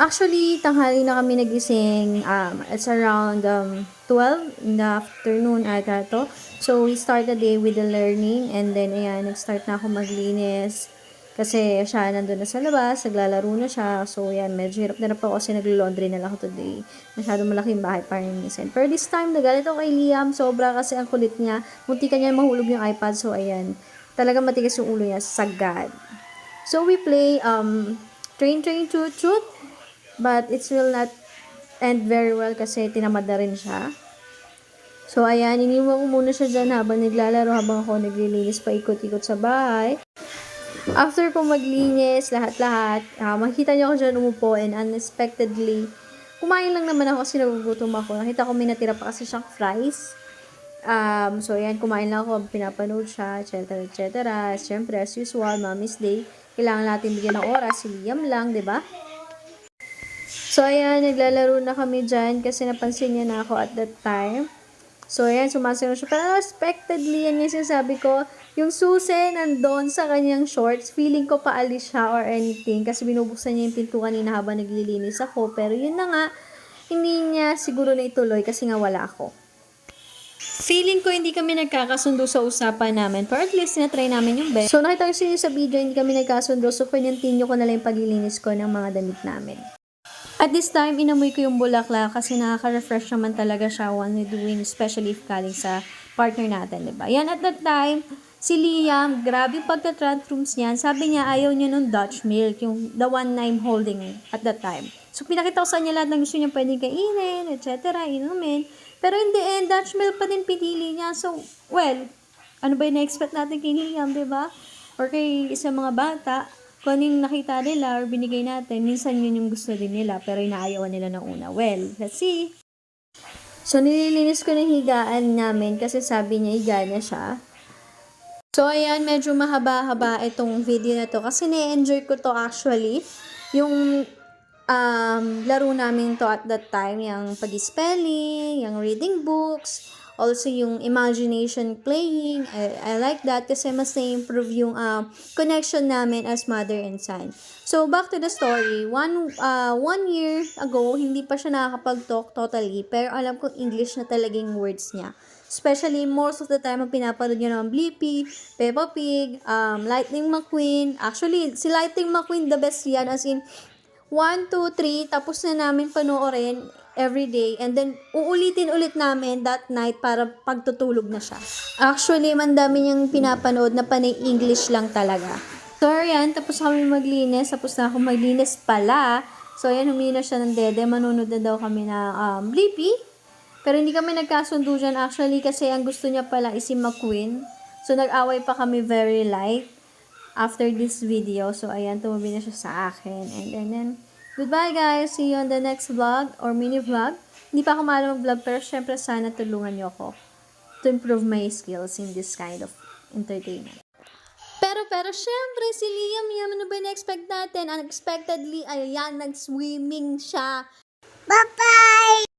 Actually, tanghali na kami nagising. It's around 12 in the afternoon ata to. So, we start the day with the learning. And then, ayan, nag-start na ako maglinis. Kasi siya nandun na sa labas, naglalaro na siya. So, ayan, medyo hirap na ako kasi naglo-laundry na lang ako today. Masyadong malaking bahay para linisin. Pero this time, nagalit ako kay Liam. Sobra kasi ang kulit niya. Munti ka niya mahulog yung iPad. So, ayan, talagang matigas yung ulo niya. Sagad. So, we play Train Train Toot Toot. But it will not end very well kasi tinamad na rin siya. So, ayan, iniwan ko muna siya dyan habang naglalaro, habang ako naglilinis pa ikot-ikot sa bahay. After ko maglinis, lahat-lahat, makikita niyo ako dyan umupo and unexpectedly, kumain lang naman ako kasi nagugutom ako. Nakita ko may natira pa kasi siyang fries. So, ayan, kumain lang ako, pinapanood siya, etc. etc. Siyempre, as usual, Mommy's Day, kailangan natin bigyan ng oras, si Liam lang, 'di ba? So, ayan, naglalaro na kami dyan kasi napansin niya na ako at that time. So, ayan, sumasayaw siya. Pero unexpectedly, yan yung sinasabi ko, yung susi nandun sa kanyang shorts, feeling ko paalis siya or anything kasi binubuksan niya yung pinto kanina habang naglilinis ako. Pero yun na nga, hindi niya siguro na ituloy kasi nga wala ako. Feeling ko hindi kami nagkakasundo sa usapan namin. Pero at least tinatry namin yung best. So, nakita ko sa video, hindi kami nagkasundo. So, kinontinue ko na lang yung paglilinis ko ng mga damit namin. At this time, inamoy ko yung bulaklak kasi nakaka-refresh naman talaga siya when we're doing, especially if galing sa partner natin, diba? Yan, at that time, si Liam, grabe pagka-tantrums niyan. Sabi niya, ayaw niya nung Dutch milk, yung the one na I'm holding at that time. So, pinakita ko sa niya lahat ng gusto niya pwedeng kainin, etc., inumin. Pero in the end, Dutch milk pa din pinili niya. So, well, ano ba yung na-expect natin kay Liam, diba? Or kay isang mga bata, kung ano yung nakita nila or binigay natin, minsan yun yung gusto din nila, pero inaayawan nila ng una. Well, let's see. So, nililinis ko ng higaan namin kasi sabi niya, higa na siya. So, ayan, medyo mahaba-haba itong video na to kasi na-enjoy ko to actually. Yung laro namin to at that time, yung pag-spelling, yung reading books, also yung imagination playing. I like that kasi mas na-improve yung connection namin as mother and son. So, back to the story. One year ago, hindi pa siya nakakapag-talk totally, pero alam kong English na talagang words niya. Especially, most of the time, ang pinapanood niya naman Blippi, Peppa Pig, Lightning McQueen. Actually, si Lightning McQueen, the best yan. As in, 1, 2, 3, tapos na namin panoorin every day. And then, uulitin ulit namin that night para pagtutulog na siya. Actually, mandami niyang pinapanood na panay English lang talaga. So, ayan, tapos kami maglinis. Tapos na ako maglinis pala. So, ayan, humingi na siya ng dede. Manunod na daw kami na Blippi. Pero hindi kami nagkasundo dyan actually kasi ang gusto niya pala is si McQueen. So, nag-away pa kami very light after this video. So, ayan, tumabi na siya sa akin. And then, goodbye guys! See you on the next vlog or mini vlog. Hindi pa ako maalam mag-vlog pero syempre sana tulungan niyo ako to improve my skills in this kind of entertainment. Pero syempre, si Liam, ano ba na-expect natin? Unexpectedly, ayan, nag-swimming siya. Bye-bye!